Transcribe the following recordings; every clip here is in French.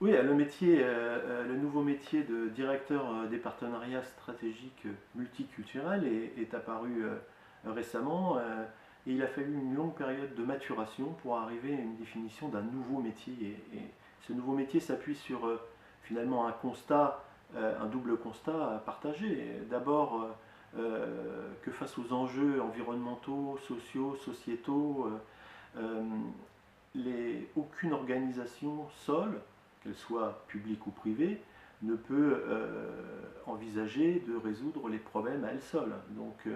Oui, le nouveau métier de directeur des partenariats stratégiques multiculturels est apparu récemment et il a fallu une longue période de maturation pour arriver à une définition d'un nouveau métier. Et ce nouveau métier s'appuie sur finalement un constat, un double constat partagé. D'abord, que face aux enjeux environnementaux, sociaux, sociétaux, euh, aucune organisation seule, qu'elle soit publique ou privée, ne peut envisager de résoudre les problèmes à elle seule. Donc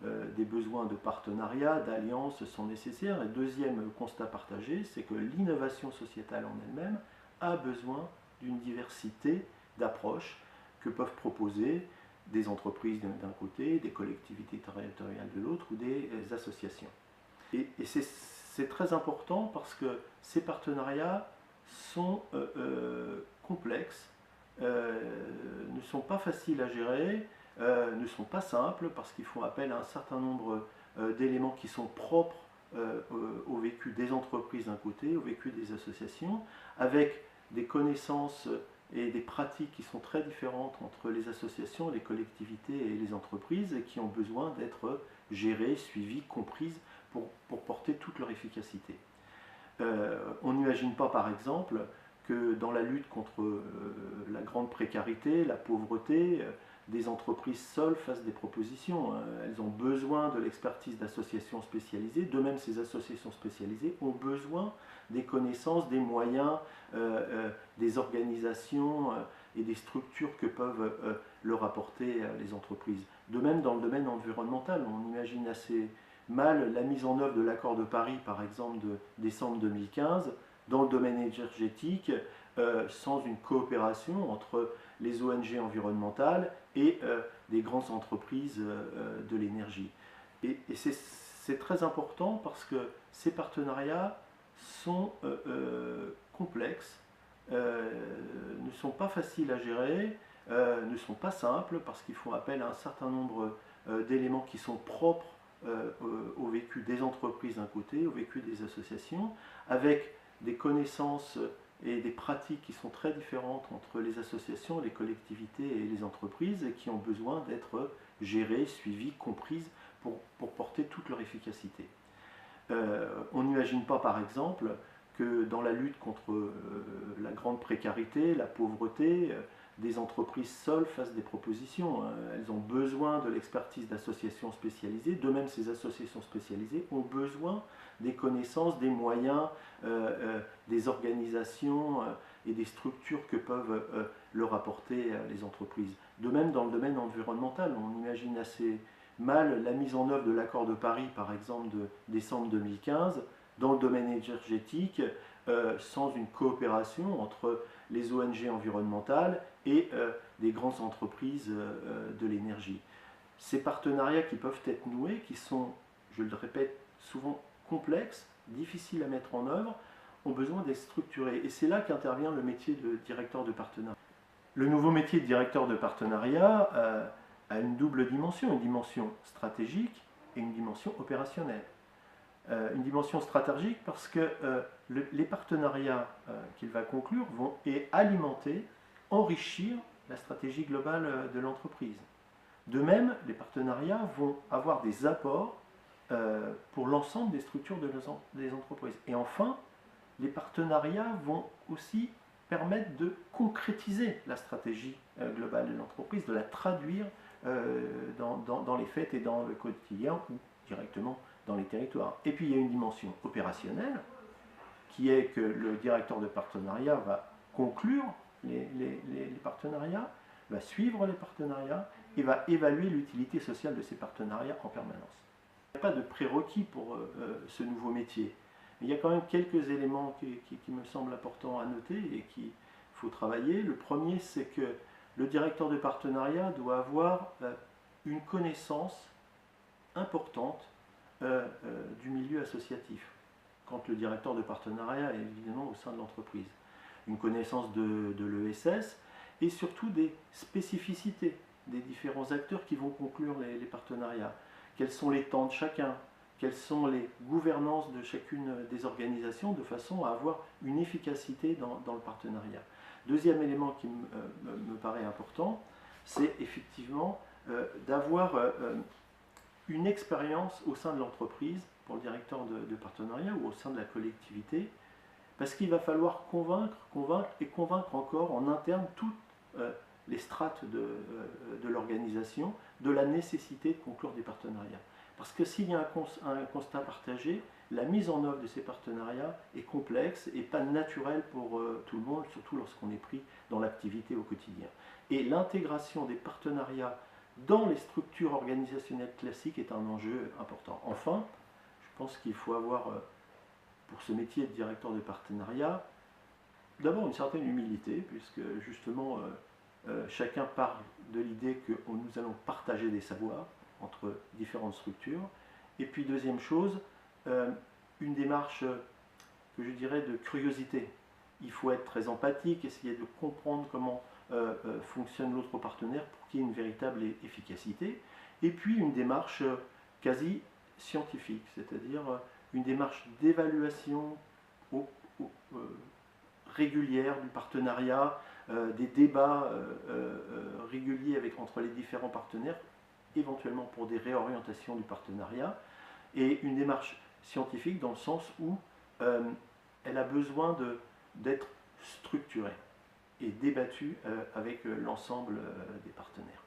des besoins de partenariat, d'alliance sont nécessaires. Et deuxième constat partagé, c'est que l'innovation sociétale en elle-même a besoin d'une diversité d'approches que peuvent proposer des entreprises d'un côté, des collectivités territoriales de l'autre ou des associations. Et c'est très important parce que ces partenariats sont complexes, ne sont pas faciles à gérer, ne sont pas simples parce qu'ils font appel à un certain nombre d'éléments qui sont propres au vécu des entreprises d'un côté, au vécu des associations, avec des connaissances et des pratiques qui sont très différentes entre les associations, les collectivités et les entreprises et qui ont besoin d'être gérées, suivies, comprises pour porter toute leur efficacité. On n'imagine pas par exemple que dans la lutte contre la grande précarité, la pauvreté, des entreprises seules fassent des propositions. Elles ont besoin de l'expertise d'associations spécialisées. De même, ces associations spécialisées ont besoin des connaissances, des moyens, des organisations et des structures que peuvent leur apporter les entreprises. De même, dans le domaine environnemental, on imagine assez mal la mise en œuvre de l'accord de Paris, par exemple, de décembre 2015, dans le domaine énergétique, sans une coopération entre les ONG environnementales et des grandes entreprises de l'énergie. Et c'est très important parce que ces partenariats sont complexes, ne sont pas faciles à gérer, ne sont pas simples parce qu'ils font appel à un certain nombre d'éléments qui sont propres au vécu des entreprises d'un côté, au vécu des associations, avec des connaissances et des pratiques qui sont très différentes entre les associations, les collectivités et les entreprises et qui ont besoin d'être gérées, suivies, comprises pour porter toute leur efficacité. On n'imagine pas par exemple que dans la lutte contre la grande précarité, la pauvreté, des entreprises seules fassent des propositions. Elles ont besoin de l'expertise d'associations spécialisées. De même, ces associations spécialisées ont besoin des connaissances, des moyens, des organisations et des structures que peuvent leur apporter les entreprises. De même, dans le domaine environnemental, on imagine assez mal la mise en œuvre de l'accord de Paris, par exemple, de décembre 2015, dans le domaine énergétique, sans une coopération entre les ONG environnementales et des grandes entreprises de l'énergie. Ces partenariats qui peuvent être noués, qui sont, je le répète, souvent complexes, difficiles à mettre en œuvre, ont besoin d'être structurés. Et c'est là qu'intervient le métier de directeur de partenariat. Le nouveau métier de directeur de partenariat a une double dimension, une dimension stratégique et une dimension opérationnelle. Une dimension stratégique parce que les partenariats qu'il va conclure vont alimenter, enrichir la stratégie globale de l'entreprise. De même, les partenariats vont avoir des apports pour l'ensemble des structures des entreprises. Et enfin, les partenariats vont aussi permettre de concrétiser la stratégie globale de l'entreprise, de la traduire dans les faits et dans le quotidien ou directement dans les territoires. Et puis il y a une dimension opérationnelle qui est que le directeur de partenariat va conclure les partenariats, va suivre les partenariats et va évaluer l'utilité sociale de ces partenariats en permanence. Il n'y a pas de prérequis pour ce nouveau métier. Mais il y a quand même quelques éléments qui me semblent importants à noter et qu'il faut travailler. Le premier, c'est que le directeur de partenariat doit avoir une connaissance importante du milieu associatif, quand le directeur de partenariat est évidemment au sein de l'entreprise. Une connaissance de l'ESS et surtout des spécificités des différents acteurs qui vont conclure les partenariats. Quels sont les temps de chacun? Quelles sont les gouvernances de chacune des organisations de façon à avoir une efficacité dans le partenariat. Deuxième élément qui me paraît important, c'est effectivement d'avoir une expérience au sein de l'entreprise, pour le directeur de partenariat ou au sein de la collectivité, parce qu'il va falloir convaincre et convaincre encore en interne toutes les strates de l'organisation de la nécessité de conclure des partenariats. Parce que s'il y a un constat partagé, la mise en œuvre de ces partenariats est complexe et pas naturelle pour tout le monde, surtout lorsqu'on est pris dans l'activité au quotidien. Et l'intégration des partenariats dans les structures organisationnelles classiques est un enjeu important. Enfin, je pense qu'il faut avoir, pour ce métier de directeur de partenariat, d'abord une certaine humilité, puisque justement chacun part de l'idée que nous allons partager des savoirs entre différentes structures. Et puis deuxième chose, une démarche que je dirais de curiosité. Il faut être très empathique, essayer de comprendre comment fonctionne l'autre partenaire pour qu'il y ait une véritable efficacité. Et puis une démarche quasi scientifique, c'est-à-dire une démarche d'évaluation régulière du partenariat, des débats réguliers entre les différents partenaires, éventuellement pour des réorientations du partenariat, et une démarche scientifique dans le sens où elle a besoin d'être structurée et débattue avec l'ensemble des partenaires.